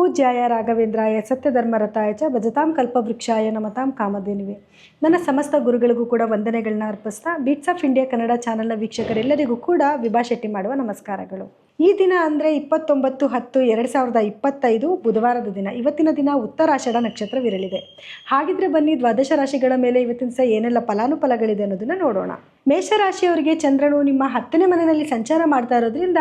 ಪೂಜ್ಯಾಯ ರಾಘವೇಂದ್ರಾಯ ಸತ್ಯಧರ್ಮರತಾಯ ಚ ಭಜತಾಂ ಕಲ್ಪವೃಕ್ಷಾಯ ನಮತಾಂ ಕಾಮಧೇನುವೆ. ನನ್ನ ಸಮಸ್ತ ಗುರುಗಳಿಗೂ ಕೂಡ ವಂದನೆಗಳನ್ನ ಅರ್ಪಿಸ್ತಾ ಬೀಟ್ಸ್ ಆಫ್ ಇಂಡಿಯಾ ಕನ್ನಡ ಚಾನಲ್ನ ವೀಕ್ಷಕರೆಲ್ಲರಿಗೂ ಕೂಡ ವಿಭಾ ಶೆಟ್ಟಿ ಮಾಡುವ ನಮಸ್ಕಾರಗಳು. ಈ ದಿನ ಅಂದರೆ 29/10/2025 ಬುಧವಾರದ ದಿನ. ಇವತ್ತಿನ ದಿನ ಉತ್ತರಾಷಾಢ ನಕ್ಷತ್ರವಿರಲಿದೆ. ಹಾಗಿದ್ರೆ ಬನ್ನಿ ದ್ವಾದಶ ರಾಶಿಗಳ ಮೇಲೆ ಇವತ್ತಿನ ದಿವಸ ಏನೆಲ್ಲ ಫಲಾನುಫಲಗಳಿದೆ ಅನ್ನೋದನ್ನು ನೋಡೋಣ. ಮೇಷರಾಶಿಯವರಿಗೆ ಚಂದ್ರನು ನಿಮ್ಮ 10ನೇ ಮನೆಯಲ್ಲಿ ಸಂಚಾರ ಮಾಡ್ತಾ ಇರೋದ್ರಿಂದ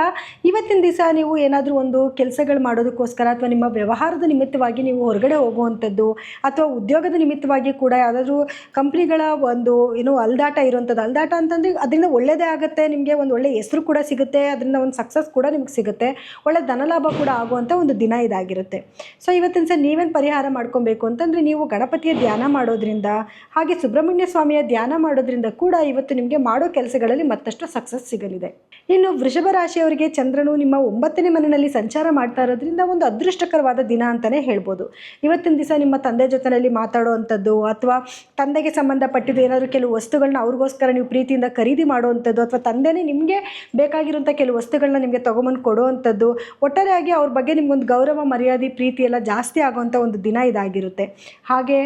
ಇವತ್ತಿನ ದಿವಸ ನೀವು ಏನಾದರೂ ಒಂದು ಕೆಲಸಗಳು ಮಾಡೋದಕ್ಕೋಸ್ಕರ ಅಥವಾ ನಿಮ್ಮ ವ್ಯವಹಾರದ ನಿಮಿತ್ತವಾಗಿ ನೀವು ಹೊರಗಡೆ ಹೋಗುವಂಥದ್ದು ಅಥವಾ ಉದ್ಯೋಗದ ನಿಮಿತ್ತವಾಗಿ ಕೂಡ ಯಾವುದಾದ್ರೂ ಕಂಪ್ನಿಗಳ ಒಂದು ಅಲ್ದಾಟ ಇರುವಂಥದ್ದು. ಅಲ್ದಾಟ ಅಂತಂದರೆ ಅದರಿಂದ ಒಳ್ಳೆಯದೇ ಆಗುತ್ತೆ, ನಿಮಗೆ ಒಂದು ಒಳ್ಳೆಯ ಹೆಸರು ಕೂಡ ಸಿಗುತ್ತೆ, ಅದರಿಂದ ಒಂದು ಸಕ್ಸಸ್ ಕೂಡ ನಿಮ್ಗೆ ಸಿಗುತ್ತೆ, ಒಳ್ಳೆ ಧನಲಾಭ ಕೂಡ ಆಗುವಂಥ ಒಂದು ದಿನ ಇದಾಗಿರುತ್ತೆ. ಸೊ ಇವತ್ತಿನ ದಿವಸ ನೀವೇನು ಪರಿಹಾರ ಮಾಡ್ಕೊಬೇಕು ಅಂತಂದರೆ ನೀವು ಗಣಪತಿಯ ಧ್ಯಾನ ಮಾಡೋದ್ರಿಂದ ಹಾಗೆ ಸುಬ್ರಹ್ಮಣ್ಯ ಸ್ವಾಮಿಯ ಧ್ಯಾನ ಮಾಡೋದ್ರಿಂದ ಕೂಡ ಇವತ್ತು ನಿಮಗೆ ಮಾಡೋ ಕೆಲಸಗಳಲ್ಲಿ ಮತ್ತಷ್ಟು ಸಕ್ಸಸ್ ಸಿಗಲಿದೆ. ಇನ್ನು ವೃಷಭ ರಾಶಿಯವರಿಗೆ ಚಂದ್ರನು ನಿಮ್ಮ 9ನೇ ಮನೆಯಲ್ಲಿ ಸಂಚಾರ ಮಾಡ್ತಾ ಇರೋದ್ರಿಂದ ಒಂದು ಅದೃಷ್ಟಕರವಾದ ದಿನ ಅಂತಲೇ ಹೇಳ್ಬೋದು. ಇವತ್ತಿನ ದಿವಸ ನಿಮ್ಮ ತಂದೆ ಜೊತೆಯಲ್ಲಿ ಮಾತಾಡುವಂಥದ್ದು ಅಥವಾ ತಂದೆಗೆ ಸಂಬಂಧಪಟ್ಟಿದ್ದು ಏನಾದರೂ ಕೆಲವು ವಸ್ತುಗಳನ್ನ ಅವ್ರಿಗೋಸ್ಕರ ನೀವು ಪ್ರೀತಿಯಿಂದ ಖರೀದಿ ಮಾಡುವಂಥದ್ದು ಅಥವಾ ತಂದೆನೇ ನಿಮಗೆ ಬೇಕಾಗಿರುವಂಥ ಕೆಲವು ವಸ್ತುಗಳನ್ನ ನಿಮಗೆ ತೊಗೊಂಬಂದು ಕೊಡುವಂಥದ್ದು, ಒಟ್ಟಾರೆಯಾಗಿ ಅವ್ರ ಬಗ್ಗೆ ನಿಮ್ಗೊಂದು ಗೌರವ ಮರ್ಯಾದೆ ಪ್ರೀತಿ ಎಲ್ಲ ಜಾಸ್ತಿ ಆಗುವಂಥ ಒಂದು ದಿನ ಇದಾಗಿರುತ್ತೆ. ಹಾಗೆ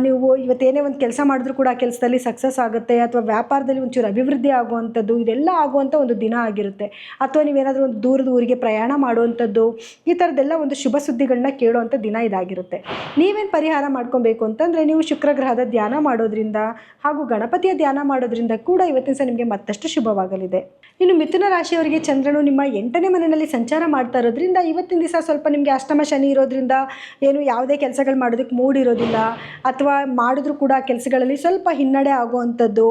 ನೀವು ಇವತ್ತೇನೇ ಒಂದು ಕೆಲಸ ಮಾಡಿದ್ರೂ ಕೂಡ ಆ ಕೆಲಸದಲ್ಲಿ ಸಕ್ಸಸ್ ಆಗುತ್ತೆ ಅಥವಾ ವ್ಯಾಪಾರದಲ್ಲಿ ಒಂಚೂರು ಅಭಿವೃದ್ಧಿ ಆಗುವಂಥದ್ದು, ಇದೆಲ್ಲ ಆಗುವಂಥ ಒಂದು ದಿನ ಆಗಿರುತ್ತೆ. ಅಥವಾ ನೀವೇನಾದರೂ ಒಂದು ದೂರದ ಊರಿಗೆ ಪ್ರಯಾಣ ಮಾಡುವಂಥದ್ದು, ಈ ಥರದ್ದೆಲ್ಲ ಒಂದು ಶುಭ ಸುದ್ದಿಗಳನ್ನ ಕೇಳುವಂಥ ದಿನ ಇದಾಗಿರುತ್ತೆ. ನೀವೇನು ಪರಿಹಾರ ಮಾಡ್ಕೊಬೇಕು ಅಂತಂದರೆ ನೀವು ಶುಕ್ರ ಗ್ರಹದ ಧ್ಯಾನ ಮಾಡೋದ್ರಿಂದ ಹಾಗೂ ಗಣಪತಿಯ ಧ್ಯಾನ ಮಾಡೋದ್ರಿಂದ ಕೂಡ ಇವತ್ತಿನ ದಿವಸ ನಿಮಗೆ ಮತ್ತಷ್ಟು ಶುಭವಾಗಲಿದೆ. ಇನ್ನು ಮಿಥುನ ರಾಶಿಯವರಿಗೆ ಚಂದ್ರನು ನಿಮ್ಮ 8ನೇ ಮನೆಯಲ್ಲಿ ಸಂಚಾರ ಮಾಡ್ತಾ ಇರೋದ್ರಿಂದ ಇವತ್ತಿನ ದಿವಸ ಸ್ವಲ್ಪ ನಿಮಗೆ ಅಷ್ಟಮ ಶನಿ ಇರೋದ್ರಿಂದ ಯಾವುದೇ ಕೆಲಸಗಳು ಮಾಡೋದಕ್ಕೆ ಮೂಡಿರೋದಿಲ್ಲ ಅಥವಾ ಮಾಡಿದ್ರೂ ಕೂಡ ಕೆಲಸಗಳಲ್ಲಿ ಸ್ವಲ್ಪ ಹಿನ್ನಡೆ ಆಗುವಂಥದ್ದು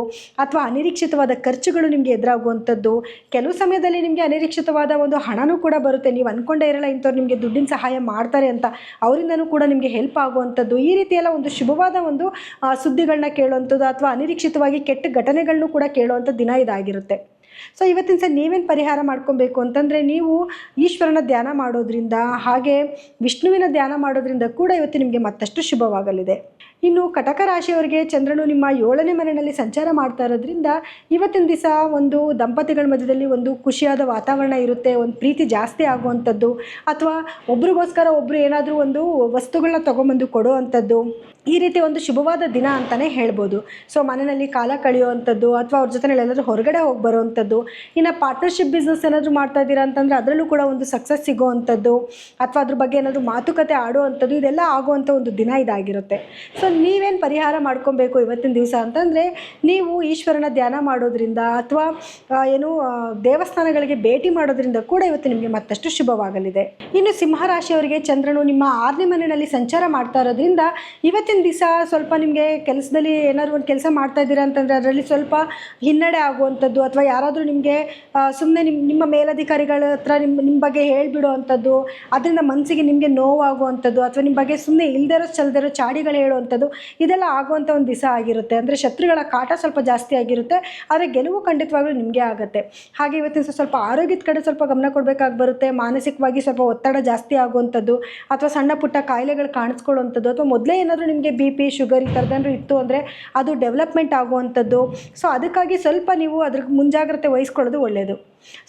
ಅಥವಾ ಅನಿರೀಕ್ಷಿತವಾದ ಖರ್ಚುಗಳು ನಿಮಗೆ ಎದುರಾಗುವಂಥದ್ದು. ಕೆಲವು ಸಮಯದಲ್ಲಿ ನಿಮಗೆ ಅನಿರೀಕ್ಷಿತವಾದ ಒಂದು ಹಣನೂ ಕೂಡ ಬರುತ್ತೆ. ನೀವು ಅಂದ್ಕೊಂಡೇ ಇರಲ್ಲ ಇಂಥವ್ರು ನಿಮಗೆ ದುಡ್ಡಿನ ಸಹಾಯ ಮಾಡ್ತಾರೆ ಅಂತ, ಅವರಿಂದನೂ ಕೂಡ ನಿಮಗೆ ಹೆಲ್ಪ್ ಆಗುವಂಥದ್ದು. ಈ ರೀತಿಯೆಲ್ಲ ಒಂದು ಶುಭವಾದ ಒಂದು ಸುದ್ದಿಗಳನ್ನ ಕೇಳುವಂಥದ್ದು ಅಥವಾ ಅನಿರೀಕ್ಷಿತವಾಗಿ ಕೆಟ್ಟ ಘಟನೆಗಳನ್ನೂ ಕೂಡ ಕೇಳುವಂಥ ದಿನ ಇದಾಗಿರುತ್ತೆ. ಸೊ ಇವತ್ತಿನ ಸಹ ನೀವೇನು ಪರಿಹಾರ ಮಾಡ್ಕೊಬೇಕು ಅಂತಂದರೆ ನೀವು ಈಶ್ವರನ ಧ್ಯಾನ ಮಾಡೋದ್ರಿಂದ ಹಾಗೆ ವಿಷ್ಣುವಿನ ಧ್ಯಾನ ಮಾಡೋದ್ರಿಂದ ಕೂಡ ಇವತ್ತು ನಿಮಗೆ ಮತ್ತಷ್ಟು ಶುಭವಾಗಲಿದೆ. ಇನ್ನು ಕಟಕ ರಾಶಿಯವರಿಗೆ ಚಂದ್ರನು ನಿಮ್ಮ 7ನೇ ಮನೆಯಲ್ಲಿ ಸಂಚಾರ ಮಾಡ್ತಾ ಇರೋದ್ರಿಂದ ಇವತ್ತಿನ ದಿವಸ ಒಂದು ದಂಪತಿಗಳ ಮಧ್ಯದಲ್ಲಿ ಒಂದು ಖುಷಿಯಾದ ವಾತಾವರಣ ಇರುತ್ತೆ, ಒಂದು ಪ್ರೀತಿ ಜಾಸ್ತಿ ಆಗುವಂಥದ್ದು ಅಥವಾ ಒಬ್ರಿಗೋಸ್ಕರ ಒಬ್ಬರು ಏನಾದರೂ ಒಂದು ವಸ್ತುಗಳನ್ನ ತೊಗೊಂಬಂದು ಕೊಡುವಂಥದ್ದು, ಈ ರೀತಿ ಒಂದು ಶುಭವಾದ ದಿನ ಅಂತಲೇ ಹೇಳ್ಬೋದು. ಸೊ ಮನೆಯಲ್ಲಿ ಕಾಲ ಕಳೆಯುವಂಥದ್ದು ಅಥವಾ ಅವ್ರ ಜೊತೆ ಎಲ್ಲಾದರೂ ಹೊರಗಡೆ ಹೋಗಿ ಬರುವಂಥದ್ದು. ಇನ್ನು ಪಾರ್ಟ್ನರ್ಶಿಪ್ ಬಿಸ್ನೆಸ್ ಏನಾದರೂ ಮಾಡ್ತಾ ಇದ್ದೀರಾ ಅಂತಂದರೆ ಅದರಲ್ಲೂ ಕೂಡ ಒಂದು ಸಕ್ಸಸ್ ಸಿಗೋವಂಥದ್ದು ಅಥವಾ ಅದ್ರ ಬಗ್ಗೆ ಏನಾದರೂ ಮಾತುಕತೆ ಆಡುವಂಥದ್ದು, ಇದೆಲ್ಲ ಆಗುವಂಥ ಒಂದು ದಿನ ಇದಾಗಿರುತ್ತೆ. ಸೊ ನೀವೇನು ಪರಿಹಾರ ಮಾಡ್ಕೊಬೇಕು ಇವತ್ತಿನ ದಿವಸ ಅಂತಂದರೆ ನೀವು ಈಶ್ವರನ ಧ್ಯಾನ ಮಾಡೋದ್ರಿಂದ ಅಥವಾ ದೇವಸ್ಥಾನಗಳಿಗೆ ಭೇಟಿ ಮಾಡೋದ್ರಿಂದ ಕೂಡ ಇವತ್ತು ನಿಮಗೆ ಮತ್ತಷ್ಟು ಶುಭವಾಗಲಿದೆ. ಇನ್ನು ಸಿಂಹರಾಶಿಯವರಿಗೆ ಚಂದ್ರನು ನಿಮ್ಮ 6ನೇ ಮನೆಯಲ್ಲಿ ಸಂಚಾರ ಮಾಡ್ತಾ ಇರೋದ್ರಿಂದ ಇವತ್ತಿನ ದಿವಸ ಸ್ವಲ್ಪ ನಿಮಗೆ ಕೆಲಸದಲ್ಲಿ ಏನಾದರೂ ಒಂದು ಕೆಲಸ ಮಾಡ್ತಾ ಇದ್ದೀರಾ ಅಂತಂದರೆ ಅದರಲ್ಲಿ ಸ್ವಲ್ಪ ಹಿನ್ನಡೆ ಆಗುವಂಥದ್ದು ಅಥವಾ ಯಾರಾದರೂ ನಿಮಗೆ ಸುಮ್ಮನೆ ನಿಮ್ಮ ಮೇಲಧಿಕಾರಿಗಳ ಹತ್ರ ನಿಮ್ಮ ಬಗ್ಗೆ ಹೇಳಿಬಿಡುವಂಥದ್ದು, ಅದರಿಂದ ಮನಸ್ಸಿಗೆ ನಿಮಗೆ ನೋವಾಗುವಂಥದ್ದು ಅಥವಾ ನಿಮ್ಮ ಬಗ್ಗೆ ಸುಮ್ಮನೆ ಇಲ್ದಿರೋ ಚಲ್ದಿರೋ ಚಾಡಿಗಳು ಹೇಳುವಂಥದ್ದು, ಇದೆಲ್ಲ ಆಗುವಂಥ ಒಂದು ದಿವಸ ಆಗಿರುತ್ತೆ. ಅಂದರೆ ಶತ್ರುಗಳ ಕಾಟ ಸ್ವಲ್ಪ ಜಾಸ್ತಿ ಆಗಿರುತ್ತೆ, ಆದರೆ ಗೆಲುವು ಖಂಡಿತವಾಗ್ಲೂ ನಿಮಗೆ ಆಗುತ್ತೆ. ಹಾಗೆ ಇವತ್ತಿನ ಸ್ವಲ್ಪ ಆರೋಗ್ಯದ ಕಡೆ ಸ್ವಲ್ಪ ಗಮನ ಕೊಡಬೇಕಾಗಿ ಬರುತ್ತೆ. ಮಾನಸಿಕವಾಗಿ ಸ್ವಲ್ಪ ಒತ್ತಡ ಜಾಸ್ತಿ ಆಗುವಂಥದ್ದು ಅಥವಾ ಸಣ್ಣ ಪುಟ್ಟ ಕಾಯಿಲೆಗಳು ಕಾಣಿಸ್ಕೊಳ್ಳುವಂಥದ್ದು ಅಥವಾ ಮೊದಲೇ ಏನಾದರೂ ನಿಮಗೆ BP ಶುಗರ್ ಈ ಥರದ್ದೇನಾದ್ರು ಇತ್ತು ಅಂದರೆ ಅದು ಡೆವಲಪ್ಮೆಂಟ್ ಆಗುವಂಥದ್ದು. ಸೊ ಅದಕ್ಕಾಗಿ ಸ್ವಲ್ಪ ನೀವು ಅದ್ರ ಮುಂಜಾಗ್ರತೆ ವಹಿಸ್ಕೊಳ್ಳೋದು ಒಳ್ಳೆಯದು.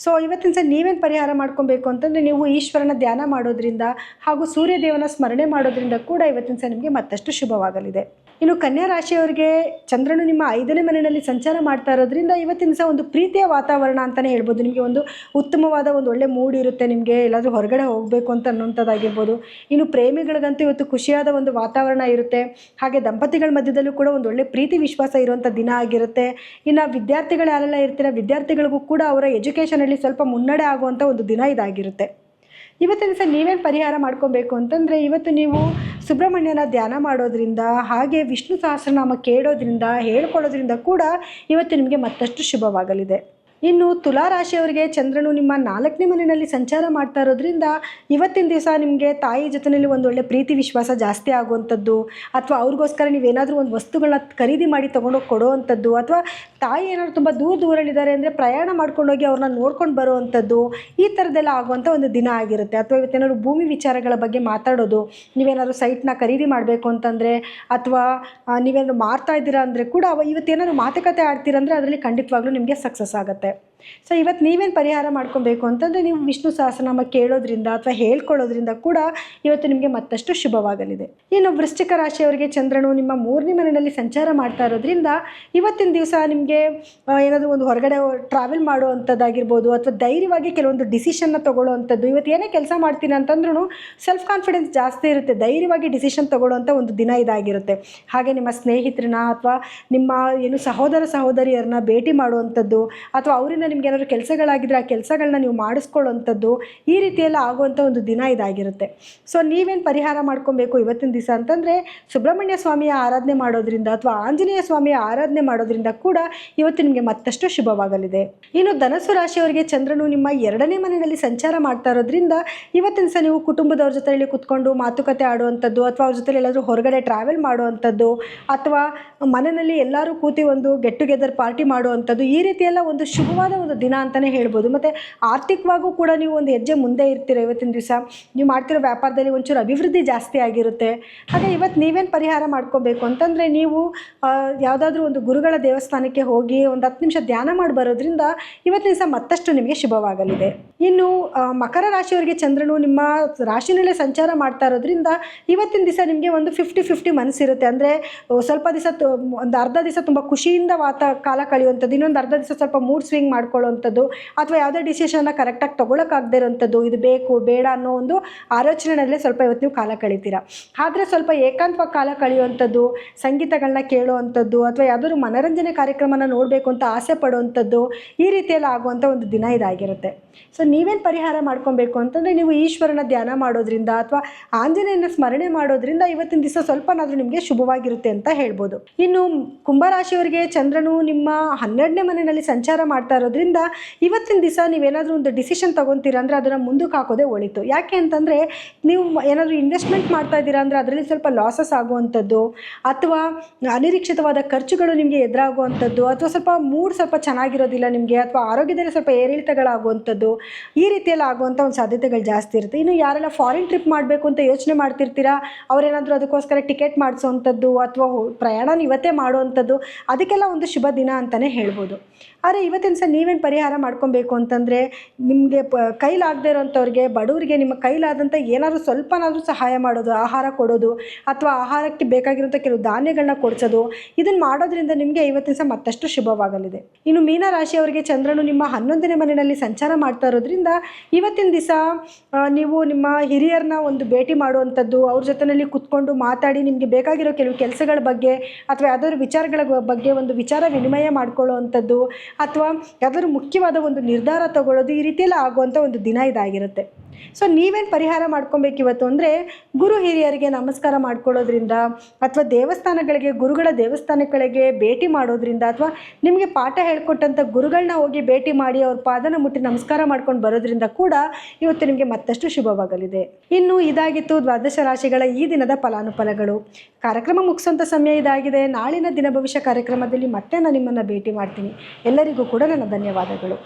ಸೊ ಇವತ್ತಿನ ಸಹ ನೀವೇನು ಪರಿಹಾರ ಮಾಡ್ಕೊಬೇಕು ಅಂತಂದರೆ ನೀವು ಈಶ್ವರನ ಧ್ಯಾನ ಮಾಡೋದ್ರಿಂದ ಹಾಗೂ ಸೂರ್ಯದೇವನ ಸ್ಮರಣೆ ಮಾಡೋದ್ರಿಂದ ಕೂಡ ಇವತ್ತಿನ ಸಹ ನಿಮಗೆ ಮತ್ತಷ್ಟು ಶುಭವಾಗಲಿದೆ. ಇನ್ನು ಕನ್ಯಾ ರಾಶಿಯವರಿಗೆ ಚಂದ್ರನು ನಿಮ್ಮ 5ನೇ ಮನೆಯಲ್ಲಿ ಸಂಚಾರ ಮಾಡ್ತಾ ಇರೋದ್ರಿಂದ ಇವತ್ತಿನ ಸಹ ಒಂದು ಪ್ರೀತಿಯ ವಾತಾವರಣ ಅಂತಲೇ ಹೇಳ್ಬೋದು. ನಿಮಗೆ ಒಂದು ಉತ್ತಮವಾದ ಒಂದು ಒಳ್ಳೆ ಮೂಡ್ ಇರುತ್ತೆ, ನಿಮಗೆ ಎಲ್ಲಾದರೂ ಹೊರಗಡೆ ಹೋಗಬೇಕು ಅಂತ ಅನ್ನೋಂಥದ್ದಾಗಿರ್ಬೋದು. ಇನ್ನು ಪ್ರೇಮಿಗಳಿಗಂತೂ ಇವತ್ತು ಖುಷಿಯಾದ ಒಂದು ವಾತಾವರಣ ಇರುತ್ತೆ. ಹಾಗೆ ದಂಪತಿಗಳ ಮಧ್ಯದಲ್ಲೂ ಕೂಡ ಒಂದು ಒಳ್ಳೆ ಪ್ರೀತಿ ವಿಶ್ವಾಸ ಇರುವಂಥ ದಿನ ಆಗಿರುತ್ತೆ. ಇನ್ನು ವಿದ್ಯಾರ್ಥಿಗಳು ಯಾರೆಲ್ಲ ಇರ್ತೀರ ವಿದ್ಯಾರ್ಥಿಗಳಿಗೂ ಕೂಡ ಅವರ ಎಜುಕೇಷನಲ್ಲಿ ಸ್ವಲ್ಪ ಮುನ್ನಡೆ ಆಗುವಂಥ ಒಂದು ದಿನ ಇದಾಗಿರುತ್ತೆ. ಇವತ್ತಿನ ದಿವಸ ನೀವೇನು ಪರಿಹಾರ ಮಾಡ್ಕೊಬೇಕು ಅಂತಂದರೆ ಇವತ್ತು ನೀವು ಸುಬ್ರಹ್ಮಣ್ಯನ ಧ್ಯಾನ ಮಾಡೋದ್ರಿಂದ ಹಾಗೆ ವಿಷ್ಣು ಸಹಸ್ರನಾಮ ಕೇಳೋದ್ರಿಂದ ಹೇಳ್ಕೊಳ್ಳೋದ್ರಿಂದ ಕೂಡ ಇವತ್ತು ನಿಮಗೆ ಮತ್ತಷ್ಟು ಶುಭವಾಗಲಿದೆ. ಇನ್ನು ತುಲಾ ರಾಶಿಯವರಿಗೆ ಚಂದ್ರನು ನಿಮ್ಮ 4ನೇ ಮನೆಯಲ್ಲಿ ಸಂಚಾರ ಮಾಡ್ತಾ ಇರೋದ್ರಿಂದ ಇವತ್ತಿನ ದಿವಸ ನಿಮಗೆ ತಾಯಿ ಜೊತೆಯಲ್ಲಿ ಒಂದು ಒಳ್ಳೆ ಪ್ರೀತಿ ವಿಶ್ವಾಸ ಜಾಸ್ತಿ ಆಗುವಂಥದ್ದು ಅಥವಾ ಅವ್ರಿಗೋಸ್ಕರ ನೀವೇನಾದರೂ ಒಂದು ವಸ್ತುಗಳನ್ನ ಖರೀದಿ ಮಾಡಿ ತೊಗೊಂಡೋಗಿ ಕೊಡುವಂಥದ್ದು ಅಥವಾ ತಾಯಿ ಏನಾದರೂ ತುಂಬ ದೂರಲ್ಲಿದ್ದಾರೆ ಅಂದರೆ ಪ್ರಯಾಣ ಮಾಡ್ಕೊಂಡೋಗಿ ಅವ್ರನ್ನ ನೋಡ್ಕೊಂಡು ಬರುವಂಥದ್ದು, ಈ ಥರದ್ದೆಲ್ಲ ಆಗುವಂಥ ಒಂದು ದಿನ ಆಗಿರುತ್ತೆ. ಅಥವಾ ಇವತ್ತೇನಾದ್ರು ಭೂಮಿ ವಿಚಾರಗಳ ಬಗ್ಗೆ ಮಾತಾಡೋದು, ನೀವೇನಾದ್ರು ಸೈಟ್ನ ಖರೀದಿ ಮಾಡಬೇಕು ಅಂತಂದರೆ ಅಥವಾ ನೀವೇನಾದ್ರು ಮಾರ್ತಾ ಇದ್ದೀರಾ ಅಂದರೆ ಕೂಡ ಇವತ್ತೇನಾದ್ರು ಮಾತುಕತೆ ಆಡ್ತೀರಂದರೆ ಅದರಲ್ಲಿ ಖಂಡಿತವಾಗ್ಲೂ ನಿಮಗೆ ಸಕ್ಸಸ್ ಆಗುತ್ತೆ. ಸೊ ಇವತ್ತು ನೀವೇನು ಪರಿಹಾರ ಮಾಡ್ಕೊಬೇಕು ಅಂತಂದರೆ ನೀವು ವಿಷ್ಣು ಸಹಸ್ರನಾಮ ಕೇಳೋದ್ರಿಂದ ಅಥವಾ ಹೇಳ್ಕೊಳ್ಳೋದ್ರಿಂದ ಕೂಡ ಇವತ್ತು ನಿಮಗೆ ಮತ್ತಷ್ಟು ಶುಭವಾಗಲಿದೆ. ಇನ್ನು ವೃಶ್ಚಿಕ ರಾಶಿಯವರಿಗೆ ಚಂದ್ರನು ನಿಮ್ಮ 3ನೇ ಮನೆಯಲ್ಲಿ ಸಂಚಾರ ಮಾಡ್ತಾ ಇರೋದ್ರಿಂದ ಇವತ್ತಿನ ದಿವಸ ನಿಮಗೆ ಏನಾದರೂ ಒಂದು ಹೊರಗಡೆ ಟ್ರಾವೆಲ್ ಮಾಡುವಂಥದ್ದಾಗಿರ್ಬೋದು ಅಥವಾ ಧೈರ್ಯವಾಗಿ ಕೆಲವೊಂದು ಡಿಸಿಷನ್ನ ತೊಗೊಳ್ಳೋವಂಥದ್ದು. ಇವತ್ತು ಏನೇ ಕೆಲಸ ಮಾಡ್ತೀನಿ ಅಂತಂದ್ರೂ ಸೆಲ್ಫ್ ಕಾನ್ಫಿಡೆನ್ಸ್ ಜಾಸ್ತಿ ಇರುತ್ತೆ, ಧೈರ್ಯವಾಗಿ ಡಿಸಿಷನ್ ತೊಗೊಳ್ಳೋವಂಥ ಒಂದು ದಿನ ಇದಾಗಿರುತ್ತೆ. ಹಾಗೆ ನಿಮ್ಮ ಸ್ನೇಹಿತರನ್ನ ಅಥವಾ ನಿಮ್ಮ ಏನು ಸಹೋದರಿಯರನ್ನ ಭೇಟಿ ಮಾಡುವಂಥದ್ದು ಅಥವಾ ಅವರಿಂದ ನಿಮ್ಗೆ ಏನಾದರೂ ಕೆಲಸಗಳಾಗಿದ್ದರೆ ಆ ಕೆಲಸಗಳನ್ನ ನೀವು ಮಾಡಿಸ್ಕೊಳ್ಳೋವಂಥದ್ದು, ಈ ರೀತಿಯೆಲ್ಲ ಆಗುವಂಥ ಒಂದು ದಿನ ಇದಾಗಿರುತ್ತೆ. ಸೊ ನೀವೇನು ಪರಿಹಾರ ಮಾಡ್ಕೊಬೇಕು ಇವತ್ತಿನ ದಿವಸ ಅಂತಂದರೆ ಸುಬ್ರಹ್ಮಣ್ಯ ಸ್ವಾಮಿಯ ಆರಾಧನೆ ಮಾಡೋದ್ರಿಂದ ಅಥವಾ ಆಂಜನೇಯ ಸ್ವಾಮಿಯ ಆರಾಧನೆ ಮಾಡೋದ್ರಿಂದ ಕೂಡ ಇವತ್ತು ನಿಮಗೆ ಮತ್ತಷ್ಟು ಶುಭವಾಗಲಿದೆ. ಇನ್ನು ಧನಸ್ಸು ರಾಶಿಯವರಿಗೆ ಚಂದ್ರನು ನಿಮ್ಮ 2ನೇ ಮನೆಯಲ್ಲಿ ಸಂಚಾರ ಮಾಡ್ತಾ ಇರೋದ್ರಿಂದ ಇವತ್ತಿನ ದಿವಸ ನೀವು ಕುಟುಂಬದವ್ರ ಜೊತೆಯಲ್ಲಿ ಕುತ್ಕೊಂಡು ಮಾತುಕತೆ ಆಡುವಂಥದ್ದು ಅಥವಾ ಅವ್ರ ಜೊತೆ ಎಲ್ಲಾದರೂ ಹೊರಗಡೆ ಟ್ರಾವೆಲ್ ಮಾಡುವಂಥದ್ದು ಅಥವಾ ಮನೆಯಲ್ಲಿ ಎಲ್ಲರೂ ಕೂತಿ ಒಂದು ಗೆಟ್ ಟುಗೆದರ್ ಪಾರ್ಟಿ ಮಾಡುವಂಥದ್ದು, ಈ ರೀತಿಯೆಲ್ಲ ಒಂದು ಶುಭವಾದ ಒಂದು ದಿನ ಅಂತಲೇ ಹೇಳ್ಬೋದು. ಮತ್ತು ಆರ್ಥಿಕವಾಗೂ ಕೂಡ ನೀವು ಒಂದು ಹೆಜ್ಜೆ ಮುಂದೆ ಇರ್ತೀರ. ಇವತ್ತಿನ ದಿವಸ ನೀವು ಮಾಡ್ತಿರೋ ವ್ಯಾಪಾರದಲ್ಲಿ ಒಂಚೂರು ಅಭಿವೃದ್ಧಿ ಜಾಸ್ತಿ ಆಗಿರುತ್ತೆ. ಹಾಗೆ ಇವತ್ತು ನೀವೇನು ಪರಿಹಾರ ಮಾಡ್ಕೋಬೇಕು ಅಂತಂದರೆ ನೀವು ಯಾವುದಾದ್ರೂ ಒಂದು ಗುರುಗಳ ದೇವಸ್ಥಾನಕ್ಕೆ ಹೋಗಿ ಒಂದು 10 ನಿಮಿಷ ಧ್ಯಾನ ಮಾಡಿ ಬರೋದ್ರಿಂದ ಇವತ್ತಿನ ದಿವಸ ಮತ್ತಷ್ಟು ನಿಮಗೆ ಶುಭವಾಗಲಿದೆ. ಇನ್ನು ಮಕರ ರಾಶಿಯವರಿಗೆ ಚಂದ್ರನು ನಿಮ್ಮ ರಾಶಿನಲ್ಲೇ ಸಂಚಾರ ಮಾಡ್ತಾ ಇರೋದ್ರಿಂದ ಇವತ್ತಿನ ದಿವಸ ನಿಮಗೆ ಒಂದು 50-50 ಮನಸ್ಸಿರುತ್ತೆ. ಅಂದರೆ ಸ್ವಲ್ಪ ದಿವಸ ಒಂದು ಅರ್ಧ ದಿವಸ ತುಂಬ ಖುಷಿಯಿಂದ ಕಾಲ ಕಳೆಯುವಂಥದ್ದು, ಇನ್ನೊಂದು ಅರ್ಧ ದಿವಸ ಸ್ವಲ್ಪ ಮೂಡ್ ಸ್ವಿಂಗ್ ಮಾಡ್ಕೊಳ್ಳೋವಂಥದ್ದು ಅಥವಾ ಯಾವುದೇ ಡಿಸಿಷನ್ನ ಕರೆಕ್ಟಾಗಿ ತೊಗೊಳಕ್ಕಾಗದೇ ಇರೋವಂಥದ್ದು, ಇದು ಬೇಕು ಬೇಡ ಅನ್ನೋ ಒಂದು ಆಲೋಚನೆಯಲ್ಲೇ ಸ್ವಲ್ಪ ಇವತ್ತು ನೀವು ಕಾಲ ಕಳೀತೀರಾ. ಆದರೆ ಸ್ವಲ್ಪ ಏಕಾಂತವಾಗಿ ಕಾಲ ಕಳೆಯುವಂಥದ್ದು, ಸಂಗೀತಗಳನ್ನ ಕೇಳುವಂಥದ್ದು ಅಥವಾ ಯಾವುದಾದ್ರು ಮನೋರಂಜನೆ ಕಾರ್ಯಕ್ರಮನ ನೋಡಬೇಕು ಅಂತ ಆಸೆ ಪಡುವಂಥದ್ದು, ಈ ರೀತಿಯೆಲ್ಲ ಆಗುವಂಥ ಒಂದು ದಿನ ಇದಾಗಿರುತ್ತೆ. ಸೊ ನೀವೇನು ಪರಿಹಾರ ಮಾಡ್ಕೊಬೇಕು ಅಂತಂದರೆ ನೀವು ಈಶ್ವರನ ಧ್ಯಾನ ಮಾಡೋದ್ರಿಂದ ಅಥವಾ ಆಂಜನೇಯನ ಸ್ಮರಣೆ ಮಾಡೋದ್ರಿಂದ ಇವತ್ತಿನ ದಿವಸ ಸ್ವಲ್ಪನಾದರೂ ನಿಮಗೆ ಶುಭವಾಗಿರುತ್ತೆ ಅಂತ ಹೇಳ್ಬೋದು. ಇನ್ನು ಕುಂಭರಾಶಿಯವರಿಗೆ ಚಂದ್ರನು ನಿಮ್ಮ 12ನೇ ಮನೆಯಲ್ಲಿ ಸಂಚಾರ ಮಾಡ್ತಾ ಇರೋದ್ರಿಂದ ಇವತ್ತಿನ ದಿವಸ ನೀವೇನಾದರೂ ಒಂದು ಡಿಸಿಷನ್ ತೊಗೊತೀರಾ ಅಂದರೆ ಅದನ್ನು ಮುಂದಕ್ಕೆ ಹಾಕೋದೇ ಒಳಿತು. ಯಾಕೆ ಅಂತಂದರೆ ನೀವು ಏನಾದರೂ ಇನ್ವೆಸ್ಟ್ಮೆಂಟ್ ಮಾಡ್ತಾ ಇದ್ದೀರಾ ಅಂದರೆ ಅದರಲ್ಲಿ ಸ್ವಲ್ಪ ಲಾಸಸ್ ಆಗುವಂಥದ್ದು ಅಥವಾ ಅನಿರೀಕ್ಷಿತವಾದ ಖರ್ಚುಗಳು ನಿಮಗೆ ಎದುರಾಗುವಂಥದ್ದು ಅಥವಾ ಸ್ವಲ್ಪ ಮೂಡ್ ಸ್ವಲ್ಪ ಚೆನ್ನಾಗಿರೋದಿಲ್ಲ ನಿಮಗೆ ಅಥವಾ ಆರೋಗ್ಯದಲ್ಲಿ ಸ್ವಲ್ಪ ಏರಿಳಿತಗಳಾಗುವಂಥದ್ದು, ಈ ರೀತಿಯೆಲ್ಲ ಆಗುವಂಥ ಒಂದು ಸಾಧ್ಯತೆಗಳು ಜಾಸ್ತಿ ಇರುತ್ತೆ. ಇನ್ನು ಯಾರೆಲ್ಲ ಫಾರಿನ್ ಟ್ರಿಪ್ ಮಾಡಬೇಕು ಅಂತ ಯೋಚನೆ ಮಾಡ್ತಿರ್ತೀರಾ ಅವರೇನಾದರೂ ಅದಕ್ಕೋಸ್ಕರ ಟಿಕೆಟ್ ಮಾಡಿಸೋವಂಥದ್ದು ಅಥವಾ ಪ್ರಯಾಣನ ಇವತ್ತೇ ಮಾಡುವಂಥದ್ದು, ಅದಕ್ಕೆಲ್ಲ ಒಂದು ಶುಭ ದಿನ ಅಂತಲೇ ಹೇಳ್ಬೋದು. ಆದರೆ ಇವತ್ತಿನ ಸಹ ನೀವೇನು ಪರಿಹಾರ ಮಾಡ್ಕೊಬೇಕು ಅಂತಂದರೆ ನಿಮಗೆ ಕೈಲಾಗದೇ ಇರೋಂಥವ್ರಿಗೆ ಬಡವರಿಗೆ ನಿಮ್ಮ ಕೈಲಾದಂಥ ಏನಾದರೂ ಸ್ವಲ್ಪನಾದರೂ ಸಹಾಯ ಮಾಡೋದು, ಆಹಾರ ಕೊಡೋದು ಅಥವಾ ಆಹಾರಕ್ಕೆ ಬೇಕಾಗಿರೋಂಥ ಕೆಲವು ಧಾನ್ಯಗಳನ್ನ ಕೊಡಿಸೋದು, ಇದನ್ನು ಮಾಡೋದ್ರಿಂದ ನಿಮಗೆ ಇವತ್ತಿನ ಸಹ ಮತ್ತಷ್ಟು ಶುಭವಾಗಲಿದೆ. ಇನ್ನು ಮೀನ ರಾಶಿಯವರಿಗೆ ಚಂದ್ರನು ನಿಮ್ಮ 11ನೇ ಮನೆಯಲ್ಲಿ ಸಂಚಾರ ಮಾಡ್ತಾ ಇರೋದ್ರಿಂದ ಇವತ್ತಿನ ದಿವಸ ನೀವು ನಿಮ್ಮ ಹಿರಿಯರನ್ನ ಒಂದು ಭೇಟಿ ಮಾಡುವಂಥದ್ದು, ಅವ್ರ ಜೊತೆಯಲ್ಲಿ ಕುತ್ಕೊಂಡು ಮಾತಾಡಿ ನಿಮಗೆ ಬೇಕಾಗಿರೋ ಕೆಲವು ಕೆಲಸಗಳ ಬಗ್ಗೆ ಅಥವಾ ಯಾವುದಾದ್ರು ವಿಚಾರಗಳ ಬಗ್ಗೆ ಒಂದು ವಿಚಾರ ವಿನಿಮಯ ಮಾಡ್ಕೊಳ್ಳೋವಂಥದ್ದು ಅಥವಾ ಯಾವುದಾದ್ರು ಮುಖ್ಯವಾದ ಒಂದು ನಿರ್ಧಾರ ತಗೊಳ್ಳೋದು, ಈ ರೀತಿಯೆಲ್ಲ ಆಗುವಂಥ ಒಂದು ದಿನ ಇದಾಗಿರುತ್ತೆ. ಸೊ ನೀವೇನು ಪರಿಹಾರ ಮಾಡ್ಕೊಬೇಕು ಇವತ್ತು ಅಂದರೆ ಗುರು ಹಿರಿಯರಿಗೆ ನಮಸ್ಕಾರ ಮಾಡ್ಕೊಳ್ಳೋದ್ರಿಂದ ಅಥವಾ ದೇವಸ್ಥಾನಗಳಿಗೆ ಗುರುಗಳ ದೇವಸ್ಥಾನಗಳಿಗೆ ಭೇಟಿ ಮಾಡೋದ್ರಿಂದ ಅಥವಾ ನಿಮಗೆ ಪಾಠ ಹೇಳ್ಕೊಟ್ಟಂಥ ಗುರುಗಳನ್ನ ಹೋಗಿ ಭೇಟಿ ಮಾಡಿ ಅವ್ರ ಪಾದನ ಮುಟ್ಟಿ ನಮಸ್ಕಾರ ಮಾಡ್ಕೊಂಡು ಬರೋದ್ರಿಂದ ಕೂಡ ಇವತ್ತು ನಿಮಗೆ ಮತ್ತಷ್ಟು ಶುಭವಾಗಲಿದೆ. ಇನ್ನು ಇದಾಗಿತ್ತು ದ್ವಾದಶ ರಾಶಿಗಳ ಈ ದಿನದ ಫಲಾನುಫಲಗಳು. ಕಾರ್ಯಕ್ರಮ ಮುಗಿಸೋಂಥ ಸಮಯ ಇದಾಗಿದೆ. ನಾಳಿನ ದಿನ ಭವಿಷ್ಯ ಕಾರ್ಯಕ್ರಮದಲ್ಲಿ ಮತ್ತೆ ನಾನು ನಿಮ್ಮನ್ನು ಭೇಟಿ ಮಾಡ್ತೀನಿ. ಎಲ್ಲರಿಗೂ ಕೂಡ ನನ್ನ ಧನ್ಯವಾದಗಳು.